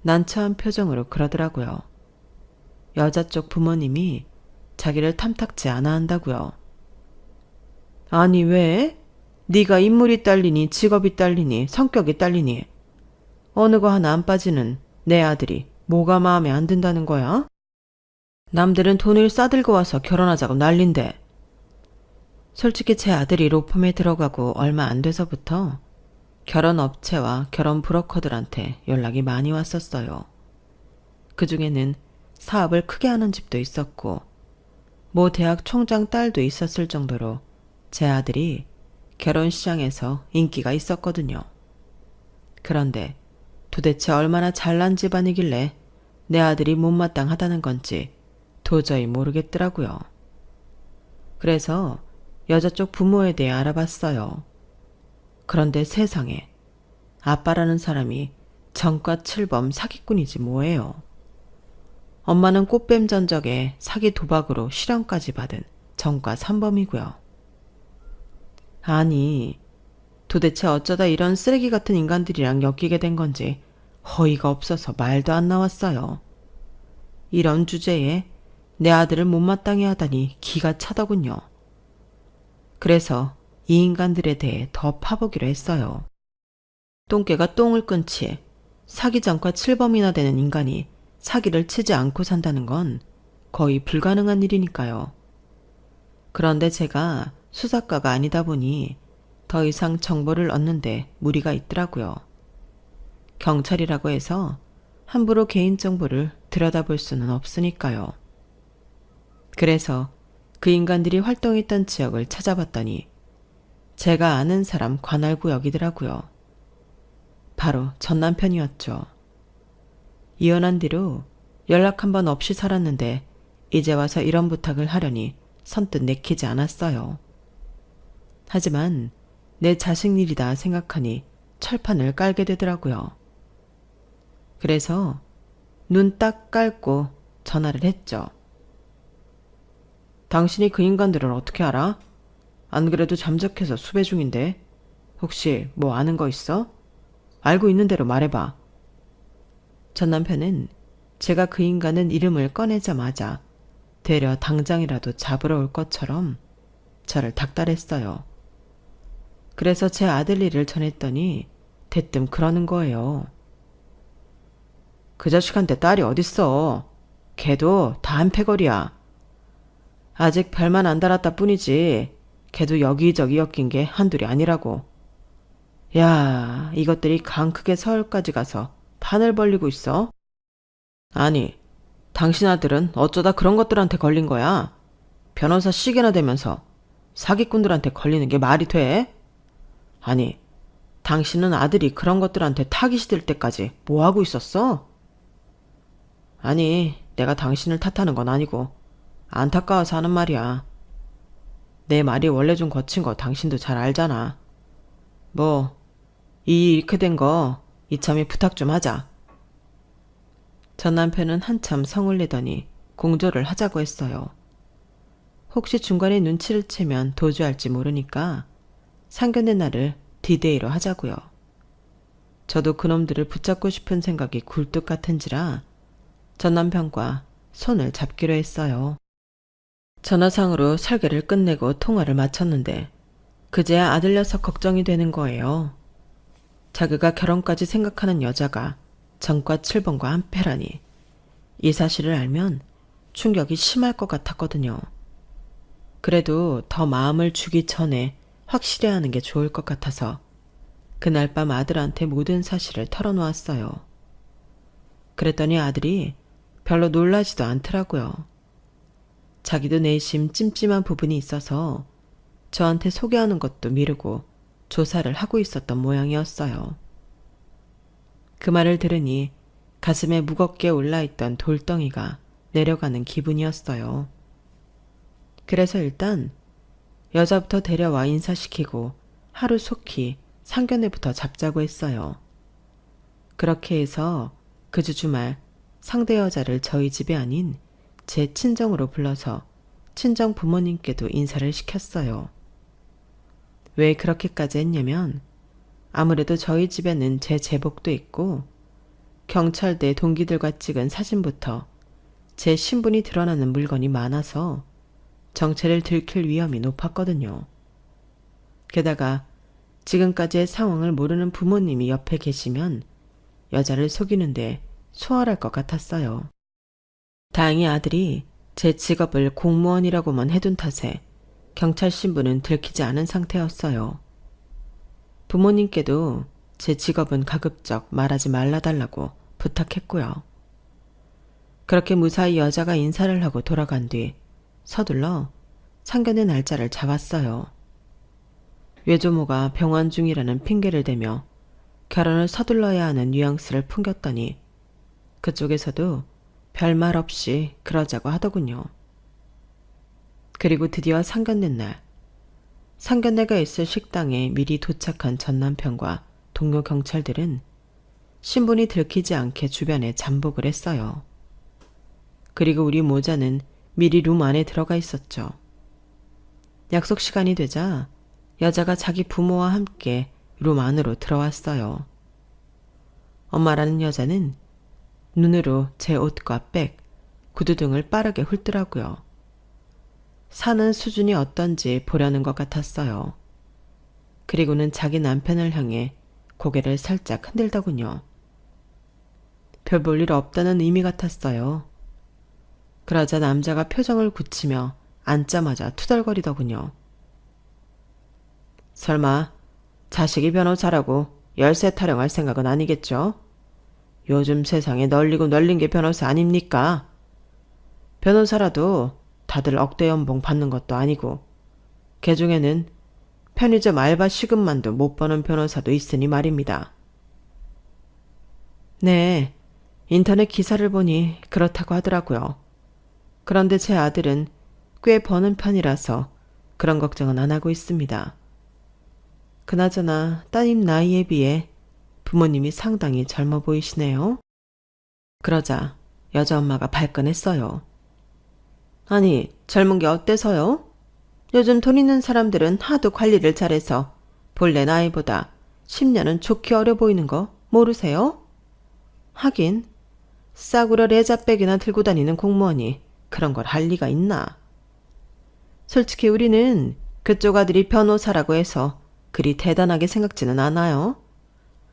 난처한 표정으로 그러더라고요. 여자 쪽 부모님이 자기를 탐탁지 않아 한다고요. 아니 왜? 네가 인물이 딸리니 직업이 딸리니 성격이 딸리니 어느 거 하나 안 빠지는 내 아들이 뭐가 마음에 안 든다는 거야? 남들은 돈을 싸들고 와서 결혼하자고 난린데. 솔직히 제 아들이 로펌에 들어가고 얼마 안 돼서부터 결혼 업체와 결혼 브로커들한테 연락이 많이 왔었어요. 그중에는 사업을 크게 하는 집도 있었고 모 대학 총장 딸도 있었을 정도로 제 아들이 결혼 시장에서 인기가 있었거든요. 그런데 도대체 얼마나 잘난 집안이길래 내 아들이 못마땅하다는 건지 도저히 모르겠더라고요. 그래서 여자 쪽 부모에 대해 알아봤어요. 그런데 세상에 아빠라는 사람이 전과 7범 사기꾼이지 뭐예요. 엄마는 꽃뱀 전적에 사기 도박으로 실형까지 받은 전과 3범이고요. 아니 도대체 어쩌다 이런 쓰레기 같은 인간들이랑 엮이게 된 건지 허위가 없어서 말도 안 나왔어요. 이런 주제에 내 아들을 못마땅해 하다니 기가 차더군요. 그래서 이 인간들에 대해 더 파보기로 했어요. 똥개가 똥을 끊지 사기 전과 7범이나 되는 인간이 사기를 치지 않고 산다는 건 거의 불가능한 일이니까요. 그런데 제가 수사과가 아니다 보니 더 이상 정보를 얻는데 무리가 있더라고요. 경찰이라고 해서 함부로 개인정보를 들여다볼 수는 없으니까요. 그래서 그 인간들이 활동했던 지역을 찾아봤더니 제가 아는 사람 관할구역이더라고요. 바로 전 남편이었죠. 이혼한 뒤로 연락 한 번 없이 살았는데 이제 와서 이런 부탁을 하려니 선뜻 내키지 않았어요. 하지만 내 자식 일이다 생각하니 철판을 깔게 되더라고요. 그래서 눈 딱 깔고 전화를 했죠. 당신이 그 인간들을 어떻게 알아? 안 그래도 잠적해서 수배 중인데 혹시 뭐 아는 거 있어? 알고 있는 대로 말해봐. 전 남편은 제가 그 인간은 이름을 꺼내자마자 되려 당장이라도 잡으러 올 것처럼 저를 닥달했어요. 그래서 제 아들 일을 전했더니 대뜸 그러는 거예요. 그 자식한테 딸이 어딨어. 걔도 다 한패거리야. 아직 별만 안 달았다 뿐이지 걔도 여기저기 엮인 게 한둘이 아니라고. 야, 이것들이 강 크게 서울까지 가서 판을 벌리고 있어. 아니, 당신 아들은 어쩌다 그런 것들한테 걸린 거야? 변호사 시계나 되면서 사기꾼들한테 걸리는 게 말이 돼? 아니, 당신은 아들이 그런 것들한테 타깃이 될 때까지 뭐 하고 있었어? 아니, 내가 당신을 탓하는 건 아니고 안타까워서 하는 말이야. 내 말이 원래 좀 거친 거 당신도 잘 알잖아. 뭐, 이렇게 된 거 이참에 부탁 좀 하자. 전 남편은 한참 성을 내더니 공조를 하자고 했어요. 혹시 중간에 눈치를 채면 도주할지 모르니까 상견례 날을 디데이로 하자고요. 저도 그놈들을 붙잡고 싶은 생각이 굴뚝 같은지라 전 남편과 손을 잡기로 했어요. 전화상으로 설계를 끝내고 통화를 마쳤는데 그제야 아들 녀석 걱정이 되는 거예요. 자기가 결혼까지 생각하는 여자가 전과 7번과 한패라니. 이 사실을 알면 충격이 심할 것 같았거든요. 그래도 더 마음을 주기 전에 확실히 하는 게 좋을 것 같아서 그날 밤 아들한테 모든 사실을 털어놓았어요. 그랬더니 아들이 별로 놀라지도 않더라고요. 자기도 내심 찜찜한 부분이 있어서 저한테 소개하는 것도 미루고 조사를 하고 있었던 모양이었어요. 그 말을 들으니 가슴에 무겁게 올라있던 돌덩이가 내려가는 기분이었어요. 그래서 일단 여자부터 데려와 인사시키고 하루속히 상견례부터 잡자고 했어요. 그렇게 해서 그 주 주말 상대 여자를 저희 집이 아닌 제 친정으로 불러서 친정 부모님께도 인사를 시켰어요. 왜 그렇게까지 했냐면 아무래도 저희 집에는 제 제복도 있고 경찰대 동기들과 찍은 사진부터 제 신분이 드러나는 물건이 많아서 정체를 들킬 위험이 높았거든요. 게다가 지금까지의 상황을 모르는 부모님이 옆에 계시면 여자를 속이는데 수월할 것 같았어요. 다행히 아들이 제 직업을 공무원이라고만 해둔 탓에 경찰 신분은 들키지 않은 상태였어요. 부모님께도 제 직업은 가급적 말하지 말라달라고 부탁했고요. 그렇게 무사히 여자가 인사를 하고 돌아간 뒤 서둘러 상견례 날짜를 잡았어요. 외조모가 병원 중이라는 핑계를 대며 결혼을 서둘러야 하는 뉘앙스를 풍겼더니 그쪽에서도 별말 없이 그러자고 하더군요. 그리고 드디어 상견례 날, 상견례가 있을 식당에 미리 도착한 전 남편과 동료 경찰들은 신분이 들키지 않게 주변에 잠복을 했어요. 그리고 우리 모자는 미리 룸 안에 들어가 있었죠. 약속 시간이 되자 여자가 자기 부모와 함께 룸 안으로 들어왔어요. 엄마라는 여자는 눈으로 제 옷과 백, 구두 등을 빠르게 훑더라고요. 사는 수준이 어떤지 보려는 것 같았어요. 그리고는 자기 남편을 향해 고개를 살짝 흔들더군요. 별 볼 일 없다는 의미 같았어요. 그러자 남자가 표정을 굳히며 앉자마자 투덜거리더군요. 설마 자식이 변호사라고 열쇠 타령할 생각은 아니겠죠? 요즘 세상에 널리고 널린 게 변호사 아닙니까? 변호사라도 다들 억대 연봉 받는 것도 아니고 개 중에는 편의점 알바 시급만도 못 버는 변호사도 있으니 말입니다. 네, 인터넷 기사를 보니 그렇다고 하더라고요. 그런데 제 아들은 꽤 버는 편이라서 그런 걱정은 안 하고 있습니다. 그나저나 따님 나이에 비해 부모님이 상당히 젊어 보이시네요. 그러자 여자 엄마가 발끈했어요. 아니, 젊은 게 어때서요? 요즘 돈 있는 사람들은 하도 관리를 잘해서 본래 나이보다 10년은 좋게 어려 보이는 거 모르세요? 하긴 싸구려 레자백이나 들고 다니는 공무원이 그런 걸 할 리가 있나? 솔직히 우리는 그쪽 아들이 변호사라고 해서 그리 대단하게 생각지는 않아요.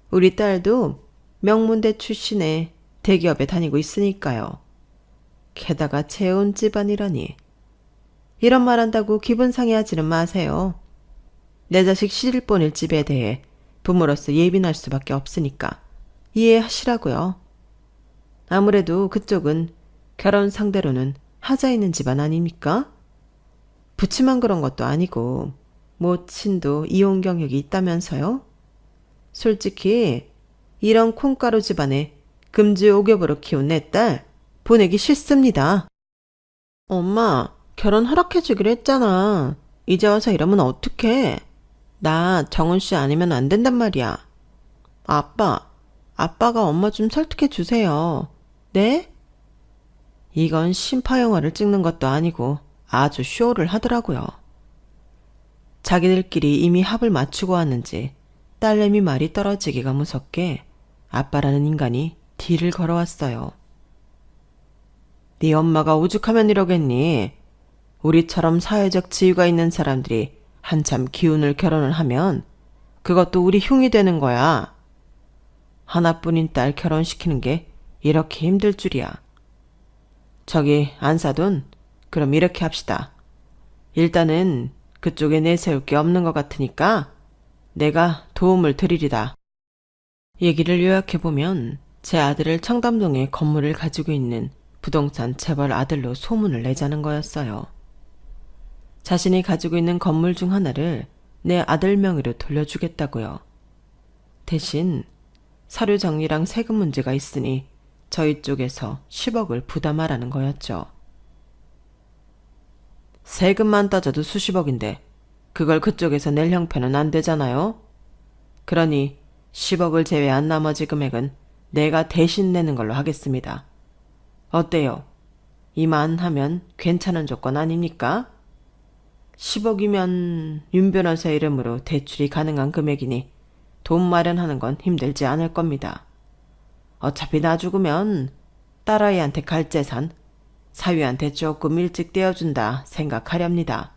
우리 딸도 명문대 출신의 대기업에 다니고 있으니까요. 게다가 재혼 집안이라니. 이런 말 한다고 기분 상해하지는 마세요. 내 자식 시집 보낼 집에 대해 부모로서 예민할 수밖에 없으니까 이해하시라고요. 아무래도 그쪽은 결혼 상대로는 하자 있는 집안 아닙니까? 부치만 그런 것도 아니고 모친도 이혼 경력이 있다면서요? 솔직히 이런 콩가루 집안에 금지 오겹으로 키운 내 딸 보내기 싫습니다. 엄마, 결혼 허락해주기로 했잖아. 이제 와서 이러면 어떡해? 나 정훈 씨 아니면 안 된단 말이야. 아빠가 엄마 좀 설득해 주세요. 네? 이건 심파 영화를 찍는 것도 아니고 아주 쇼를 하더라고요. 자기들끼리 이미 합을 맞추고 왔는지 딸내미 말이 떨어지기가 무섭게 아빠라는 인간이 뒤를 걸어왔어요. 네 엄마가 오죽하면 이러겠니? 우리처럼 사회적 지위가 있는 사람들이 한참 기운을 결혼을 하면 그것도 우리 흉이 되는 거야. 하나뿐인 딸 결혼시키는 게 이렇게 힘들 줄이야. 저기 안사돈, 그럼 이렇게 합시다. 일단은 그쪽에 내세울 게 없는 것 같으니까 내가 도움을 드리리다. 얘기를 요약해보면 제 아들을 청담동에 건물을 가지고 있는 부동산 재벌 아들로 소문을 내자는 거였어요. 자신이 가지고 있는 건물 중 하나를 내 아들 명의로 돌려주겠다고요. 대신 사료 정리랑 세금 문제가 있으니 저희 쪽에서 10억을 부담하라는 거였죠. 세금만 따져도 수십억인데 그걸 그쪽에서 낼 형편은 안 되잖아요. 그러니 10억을 제외한 나머지 금액은 내가 대신 내는 걸로 하겠습니다. 어때요? 이만하면 괜찮은 조건 아닙니까? 10억이면 윤 변호사 이름으로 대출이 가능한 금액이니 돈 마련하는 건 힘들지 않을 겁니다. 어차피 나 죽으면 딸아이한테 갈 재산 사위한테 조금 일찍 떼어준다 생각하렵니다.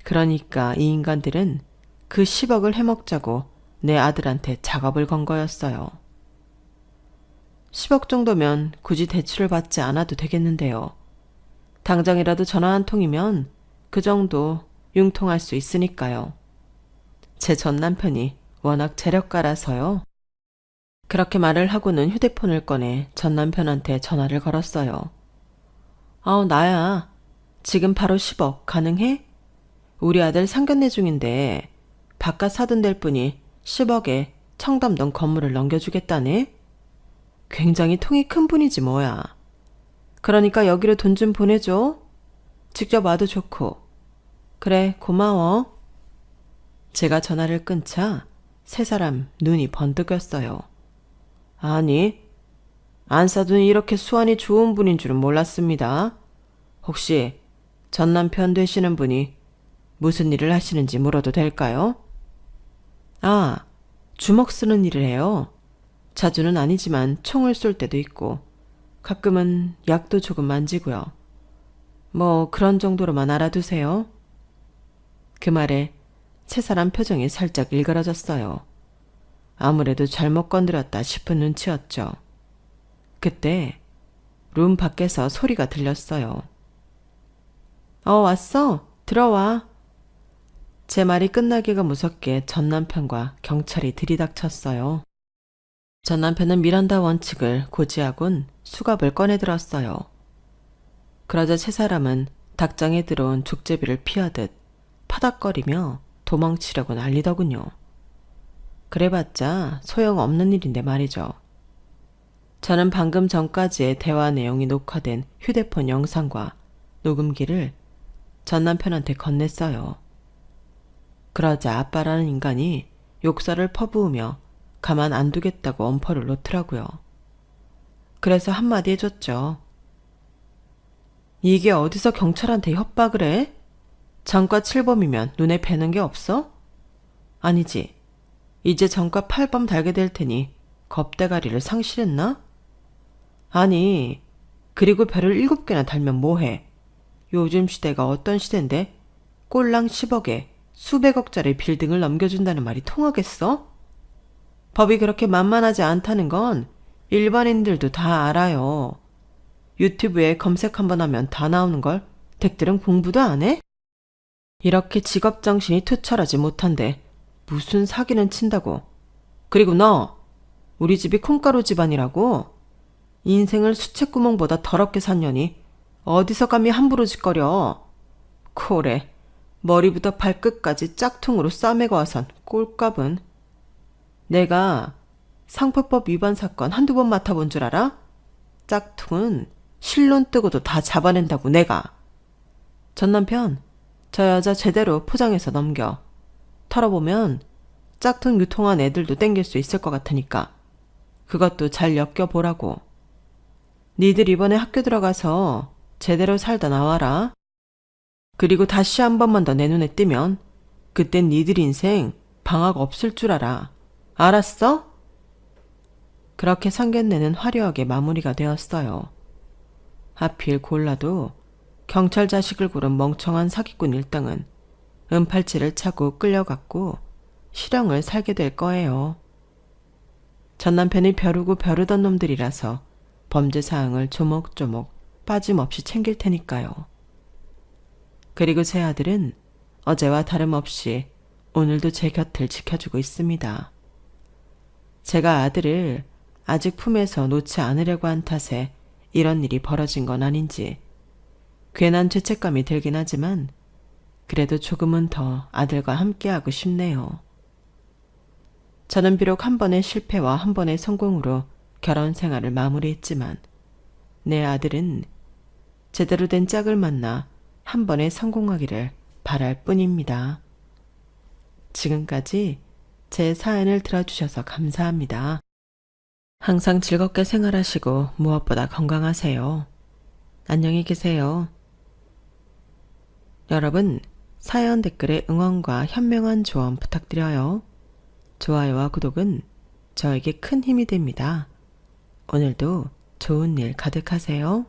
그러니까 이 인간들은 그 10억을 해먹자고 내 아들한테 작업을 건 거였어요. 10억 정도면 굳이 대출을 받지 않아도 되겠는데요. 당장이라도 전화 한 통이면 그 정도 융통할 수 있으니까요. 제 전 남편이 워낙 재력가라서요. 그렇게 말을 하고는 휴대폰을 꺼내 전 남편한테 전화를 걸었어요. 나야. 지금 바로 10억 가능해? 우리 아들 상견례 중인데 바깥 사돈될 분이 10억에 청담동 건물을 넘겨주겠다네? 굉장히 통이 큰 분이지 뭐야. 그러니까 여기로 돈 좀 보내줘. 직접 와도 좋고. 그래, 고마워. 제가 전화를 끊자 세 사람 눈이 번뜩였어요. 아니, 안사돈이 이렇게 수완이 좋은 분인 줄은 몰랐습니다. 혹시 전 남편 되시는 분이 무슨 일을 하시는지 물어도 될까요? 주먹 쓰는 일을 해요. 자주는 아니지만 총을 쏠 때도 있고 가끔은 약도 조금 만지고요. 뭐 그런 정도로만 알아두세요. 그 말에 세 사람 표정이 살짝 일그러졌어요. 아무래도 잘못 건드렸다 싶은 눈치였죠. 그때 룸 밖에서 소리가 들렸어요. 왔어. 들어와. 제 말이 끝나기가 무섭게 전 남편과 경찰이 들이닥쳤어요. 전 남편은 미란다 원칙을 고지하곤 수갑을 꺼내들었어요. 그러자 세 사람은 닭장에 들어온 족제비를 피하듯 파닥거리며 도망치려고 난리더군요. 그래봤자 소용없는 일인데 말이죠. 저는 방금 전까지의 대화 내용이 녹화된 휴대폰 영상과 녹음기를 전 남편한테 건넸어요. 그러자 아빠라는 인간이 욕설을 퍼부으며 가만 안 두겠다고 엄포를 놓더라고요. 그래서 한마디 해줬죠. 이게 어디서 경찰한테 협박을 해? 전과 7범이면 눈에 뵈는 게 없어? 아니지. 이제 전과 8범 달게 될 테니 겁대가리를 상실했나? 아니, 그리고 별을 7개나 달면 뭐해? 요즘 시대가 어떤 시대인데 꼴랑 10억에 수백억짜리 빌딩을 넘겨준다는 말이 통하겠어? 법이 그렇게 만만하지 않다는 건 일반인들도 다 알아요. 유튜브에 검색 한번 하면 다 나오는 걸 댁들은 공부도 안 해? 이렇게 직업정신이 투철하지 못한데 무슨 사기는 친다고. 그리고 너, 우리 집이 콩가루 집안이라고? 인생을 수채구멍보다 더럽게 샀냐니 어디서 감히 함부로 짓거려. 코레, 머리부터 발끝까지 짝퉁으로 싸매고 와선 꼴값은. 내가 상표법 위반 사건 한두 번 맡아본 줄 알아? 짝퉁은 실론 뜨고도 다 잡아낸다고 내가. 전 남편, 저 여자 제대로 포장해서 넘겨. 털어보면 짝퉁 유통한 애들도 땡길 수 있을 것 같으니까 그것도 잘 엮여보라고. 니들 이번에 학교 들어가서 제대로 살다 나와라. 그리고 다시 한 번만 더 내 눈에 띄면 그땐 니들 인생 방학 없을 줄 알아. 알았어? 그렇게 상견례는 화려하게 마무리가 되었어요. 하필 골라도 경찰 자식을 고른 멍청한 사기꾼 일당은 은팔찌를 차고 끌려갔고 실형을 살게 될 거예요. 전 남편이 벼르고 벼르던 놈들이라서 범죄 사항을 조목조목 빠짐없이 챙길 테니까요. 그리고 제 아들은 어제와 다름없이 오늘도 제 곁을 지켜주고 있습니다. 제가 아들을 아직 품에서 놓지 않으려고 한 탓에 이런 일이 벌어진 건 아닌지 괜한 죄책감이 들긴 하지만 그래도 조금은 더 아들과 함께하고 싶네요. 저는 비록 한 번의 실패와 한 번의 성공으로 결혼 생활을 마무리했지만 내 아들은 제대로 된 짝을 만나 한 번에 성공하기를 바랄 뿐입니다. 지금까지 제 사연을 들어주셔서 감사합니다. 항상 즐겁게 생활하시고 무엇보다 건강하세요. 안녕히 계세요. 여러분, 사연 댓글에 응원과 현명한 조언 부탁드려요. 좋아요와 구독은 저에게 큰 힘이 됩니다. 오늘도 좋은 일 가득하세요.